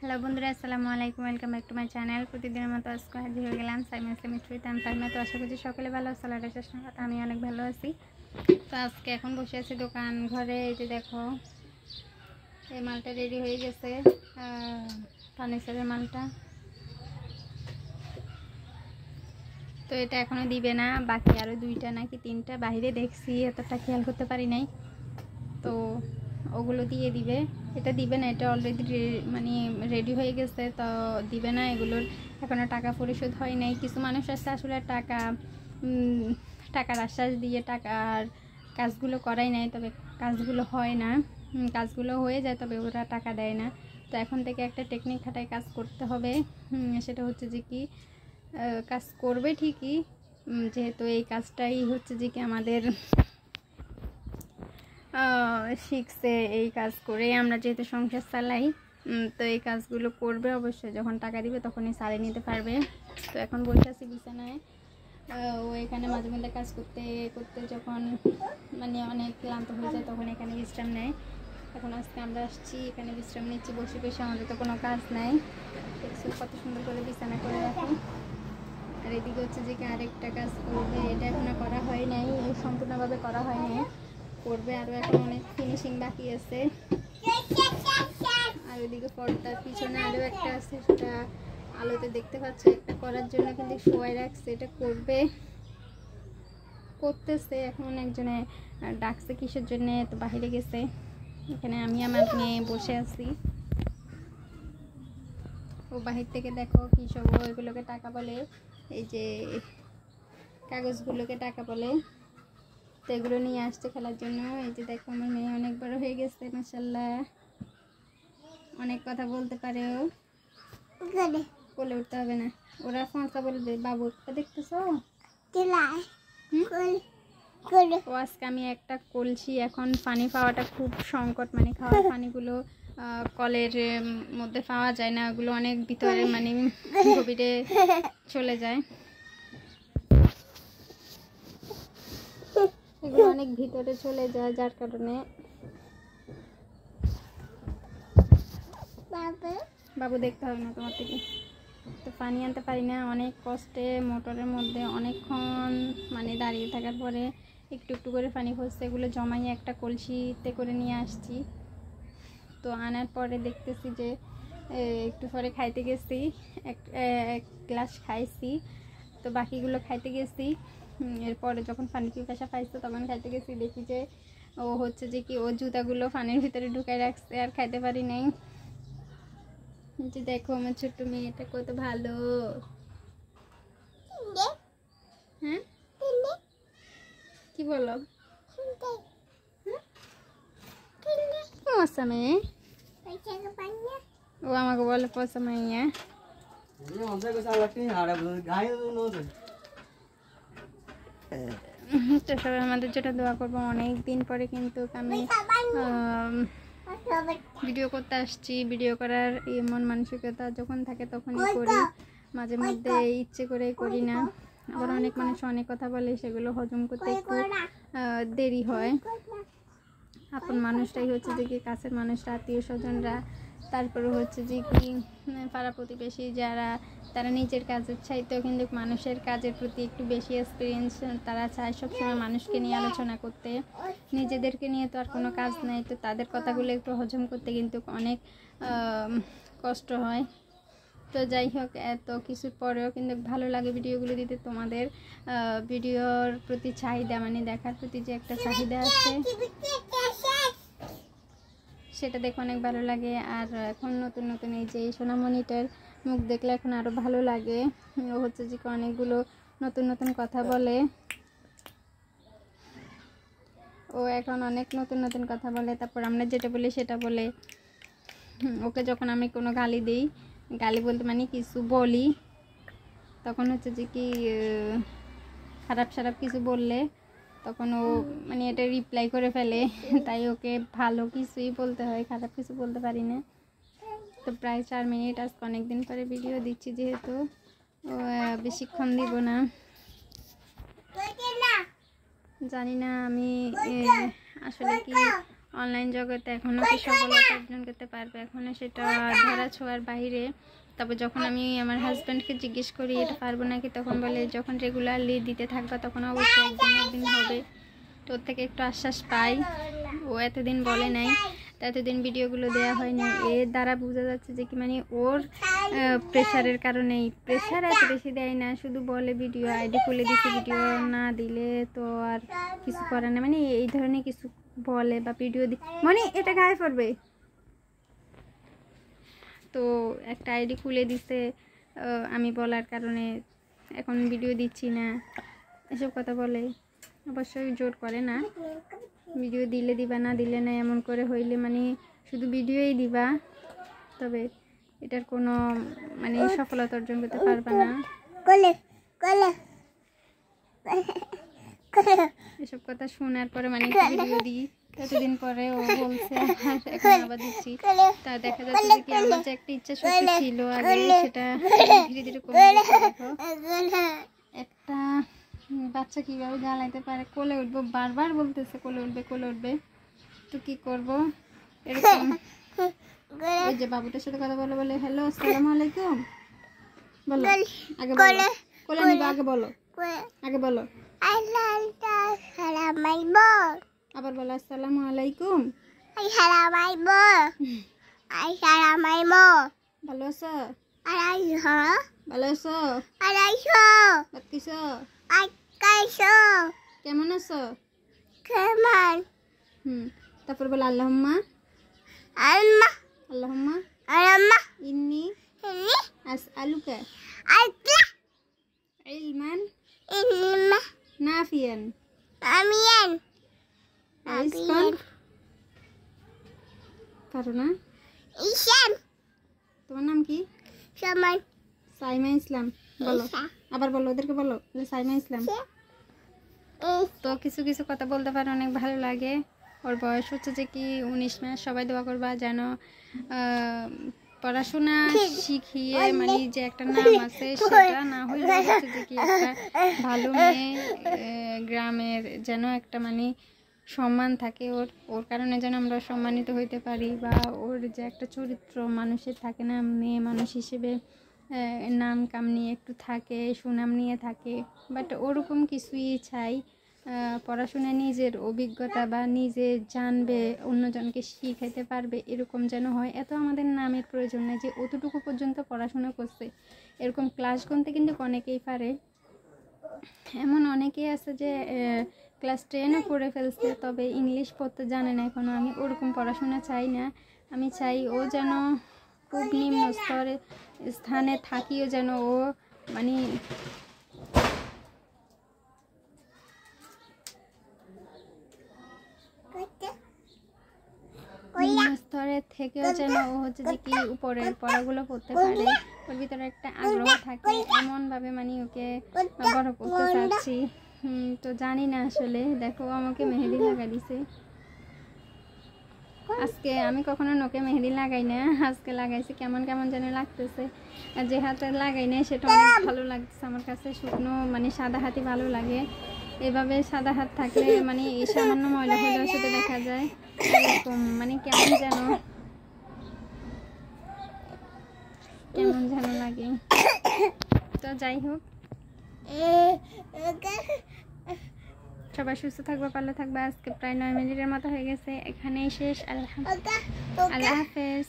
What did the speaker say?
Hello বন্ধুরা, আসসালামু আলাইকুম। Welcome back to my channel. প্রতিদিনের মতো আজকে হাজির হয়ে গেলাম সাইমা ইসলামিক ট্রিতে। আমি ফাইমা। তো আশা করছি সকলে ভালো আছে। আল্লাহর চেষ্টা করতে আমি অনেক ভালো আছি। তো আজকে এখন বসে আছি দোকান ঘরে। এই যে দেখো, এই মালটা রেডি হয়ে গেছে, ফার্নিচারের মালটা। তো এটা এখনো দিবে না, বাকি আরও 2টা নাকি 3টা বাইরে দেখছি, এতটা খেয়াল করতে পারি নাই। তো ওগুলো দিয়ে দিবে। এটা দিবে না, এটা অলরেডি মানে রেডি হয়ে গেছে, তো দিবে না। এগুলোর এখনও টাকা পরিশোধ হয় নাই। কিছু মানুষ আছে আসলে টাকার আশ্বাস দিয়ে টাকার কাজগুলো করাই নাই, তবে কাজগুলো হয় না। কাজগুলো হয়ে যায়, তবে ওরা টাকা দেয় না। তো এখন থেকে একটা টেকনিক খাটায় কাজ করতে হবে। সেটা হচ্ছে যে কি, কাজ করবে ঠিকই, যেহেতু এই কাজটাই হচ্ছে যে কি আমাদের শিখছে। এই কাজ করে আমরা যেহেতু সংসার চালাই, তো এই কাজগুলো করবে অবশ্যই। যখন টাকা দিবে তখনই সারিয়ে নিতে পারবে। তো এখন বসে আছি বিছানায়। ও এখানে মাঝে মধ্যে কাজ করতে করতে যখন মানে অনেক ক্লান্ত হয়ে যায়, তখন এখানে বিশ্রাম নেয়। এখন আজকে আমরা আসছি, এখানে বিশ্রাম নিচ্ছি বসে বসে। আমাদের তো কোনো কাজ নাই। দেখছি কত সুন্দর করে বিছানা করে রাখি। আর এদিকে হচ্ছে যে কি আরেকটা কাজ করবে, এটা এখনো করা হয় নাই, সম্পূর্ণভাবে করা হয় নাই, করবে। আরও এখন অনেক ফিনিশিং বাকি আছে। আর ওইদিকে পর্দার পিছনে আরও একটা আছে, সেটা আলোতে দেখতে পাচ্ছে। একটা করার জন্য কিন্তু শোয়াই রাখছে, এটা করতেছে। এখন একজনে ডাকছে কিসের জন্য, তো বাইরে গেছে। এখানে আমি আমার মেয়ে বসে আছি। ও বাহির থেকে দেখো কি সব ওইগুলোকে টাকা বলে, এই যে কাগজগুলোকে টাকা বলে। তো এগুলো নিয়ে আসছে খেলার জন্য। এই যে দেখো, আমার মেয়ে অনেক বড় হয়ে গেছে, মাশাআল্লাহ। অনেক কথা বলতে পারে ও। বলে উঠতে হবে না, ওরা ফাঁকা বলবে। বাবু দেখতেছো, ও আজকে আমি একটা কলসি, এখন পানি পাওয়াটা খুব সংকট, মানে খাওয়ার পানিগুলো কলের মধ্যে পাওয়া যায় না, ওগুলো অনেক ভিতরে মানে গভীরে চলে যায়। এগুলো অনেক ভিতরে চলে যায়, যার কারণে বাবু দেখতে হবে না তোমার থেকে। তো পানি আনতে পারি না, অনেক কষ্টে মোটরের মধ্যে অনেকক্ষণ মানে দাঁড়িয়ে থাকার পরে একটু একটু করে পানি পড়ছে। এগুলো জমাইয়ে একটা কলসিতে করে নিয়ে আসছি। তো আনার পরে দেখতেছি যে একটু পরে খাইতে গেছি, এক গ্লাস খাইছি। তো বাকিগুলো খাইতে গেছি। এরপরে যখন পানি পিপাসা পাইছে তখন খাইতে গেছি, দেখি যে ও হচ্ছে যে কি ও জুতাগুলো পানির ভিতরে ঢুকাই রাখছে, আর খাইতে পারি নাই। যে দেখো আমার ছোট্ট মেয়েটা কত ভালো। হ্যাঁ কি বলো, পয়সা মেয়ে, ও আমাকে বলে পয়সা মাইয়া। তো সবাই আমাদের যেটা দোয়া করবো। অনেক দিন পরে কিন্তু আমি ভিডিও করতে আসছি। ভিডিও করার মন মানসিকতা যখন থাকে তখনই করি, মাঝে মধ্যে ইচ্ছে করে করি না। আবার অনেক মানুষ অনেক কথা বলে, সেগুলো হজম করতে একটু দেরি হয়। আপন মানুষটাই হচ্ছে যে কি, কাছের মানুষরা, আত্মীয় স্বজনরা, তারপরে হচ্ছে যে কি পাড়া প্রতিবেশী যারা, তারা নিজের কাজের চাইতেও কিন্তু মানুষের কাজের প্রতি একটু বেশি এক্সপিরিয়েন্স তারা চায় সবসময় মানুষকে নিয়ে আলোচনা করতে। নিজেদেরকে নিয়ে তো আর কোনো কাজ নেই, তো তাদের কথাগুলো একটু হজম করতে কিন্তু অনেক কষ্ট হয়। তো যাই হোক, এত কিছুর পরেও কিন্তু ভালো লাগে ভিডিওগুলো দিতে। তোমাদের ভিডিওর প্রতি চাহিদা, মানে দেখার প্রতি যে একটা চাহিদা আছে, সেটা দেখে অনেক ভালো লাগে। আর এখন নতুন নতুন এই যে সোনামণিটার মুখ দেখলে এখন আরও ভালো লাগে। ও হচ্ছে যে অনেকগুলো নতুন নতুন কথা বলে, ও এখন অনেক নতুন নতুন কথা বলে। তারপর আমরা যেটা বলি সেটা বলে। ওকে যখন আমি কোনো গালি দিই, গালি বলতে মানে কিছু বলি, তখন হচ্ছে যে কি খারাপ কিছু বললে তখন ও মানে এটা রিপ্লাই করে ফেলে। তাই ওকে ভালো কিছুই বলতে হয়, খারাপ কিছু বলতে পারি না। তো প্রায় 4 মিনিট, আজকে অনেকদিন পরে ভিডিও দিচ্ছি, যেহেতু বেশিক্ষণ দিব না। জানি না আমি আসলে কি অনলাইন জগতে এখনও কি সফলতা অর্জন করতে পারবে, এখনও সেটা ধরা ছোঁয়ার বাইরে। তারপর যখন আমি আমার হাজব্যান্ডকে জিজ্ঞেস করি এটা পারবো নাকি, তখন বলে যখন রেগুলারলি দিতে থাকবা তখন অবশ্যই একদিন হবে। তো ওর থেকে একটু আশ্বাস পাই। ও এতদিন বলে নাই, তো এতদিন ভিডিওগুলো দেওয়া হয়নি, এর দ্বারা বোঝা যাচ্ছে যে কি মানে ওর প্রেশারের কারণেই। প্রেশার এত বেশি দেয় না, শুধু বলে ভিডিও আইডি খুলে দিচ্ছে, ভিডিও না দিলে তো আর কিছু করে না, মানে এই ধরনের কিছু বলে বা ভিডিও মানে এটা গায়ে পড়বে। তো একটা আইডি খুলে দিছে আমি বলার কারণে, এখন ভিডিও দিচ্ছি না, এসব কথা বলে। অবশ্যই জোর করে না, ভিডিও দিলে দিবা, না দিলে না, এমন করে হইলে মানে শুধু ভিডিওই দিবা, তবে এটার কোনো মানে সফলতা অর্জন করতে পারবে না। এসব কথা শোনার পরে মানে ভিডিও দিই, এতদিন পরে ও বলছে এখন আবার দিচ্ছি। তা দেখা যাচ্ছে যে কি আমার যে একটা ইচ্ছা শক্তি ছিল আগে, সেটা ধীরে ধীরে কমে যাচ্ছে। দেখো একটা বাচ্চা কীভাবে জ্বালাইতে পারে, কোলে উঠবো বারবার বলতেছে কোলে উঠবে, তো কি করব এরকম। ওই যে বাবুটার সাথে কথা বলে হ্যালো আসসালামু আলাইকুম বলো, আগে বলো, কোলে নিবা, আগে বলো আবার বলো আসসালামু আলাইকুম। ভালো আছো? ভালো আছো? কেমন আছো? তারপর বলো আল্লাহুম্মা ইন্নি আসআলুকা ইলমান নাফিয়ান রিজকান। পারো না? তোমার নাম কি? সাইমা ইসলাম। বলো, আবার বলো, ওদেরকে বলো সাইমা ইসলাম। তো কিছু কিছু কথা বলতে পারে, অনেক ভালো লাগে। ওর বয়স হচ্ছে যে কি 19 মাস। সবাই দোয়া করবা যেন পড়াশোনা শিখিয়ে মানে যে একটা নাম আছে সেটা না হইলে হচ্ছে যে কি একটা ভালো মেয়ে, গ্রামের যেন একটা মানে সম্মান থাকে ওর কারণে যেন আমরা সম্মানিত হইতে পারি, বা ওর যে একটা চরিত্র মানুষের থাকে না, মেয়ে মানুষ হিসেবে নাম কাম নিয়ে একটু থাকে, সুনাম নিয়ে থাকে, বাট ওরকম কিছুই চাই। পড়াশোনা নিজের অভিজ্ঞতা বা নিজে জানবে, অন্যজনকে শিখাইতে পারবে, এরকম যেন হয়। এত আমাদের নামের প্রয়োজন নেই যে অতটুকু পর্যন্ত পড়াশোনা করছে, এরকম ক্লাস গুনতে কিন্তু অনেকেই পারে। এমন অনেকেই আছে যে ক্লাস 10ও করে ফেলছে, তবে ইংলিশ পড়তে জানে না এখনও। আমি ওরকম পড়াশোনা চাই না। আমি চাই ও যেন খুব নিম্ন স্তরে স্থানে থাকিও যেন ও মানে স্তরের থেকেও যেন ও হচ্ছে যে কি উপরের পড়াগুলো পড়তে পারে, ওর ভিতরে একটা আগ্রহ থাকে, এমনভাবে মানে ওকে বড় করতে চাচ্ছি। তো জানি না আসলে। দেখো আমাকে মেহেদি লাগাই দিছে আজকে, আমি কখনো নোকে মেহেদি লাগাই না, আজকে লাগাইছি, কেমন কেমন যেন লাগতেছে। আর যে হাতে লাগাই না সেটা অনেক ভালো লাগতেছে আমার কাছে। শুকনো মানে সাদা হাতই ভালো লাগে। এভাবে সাদা হাত থাকলে মানে এই সামান্য ময়লা হলেও সেটা দেখা যায় এরকম মানে কেমন যেন লাগে। তো যাই হোক, সবাই সুস্থ থাকবে, ভালো থাকবে। আজকে প্রায় 9 মিনিটের মতো হয়ে গেছে, এখানেই শেষ। আল্লাহ হাফেজ।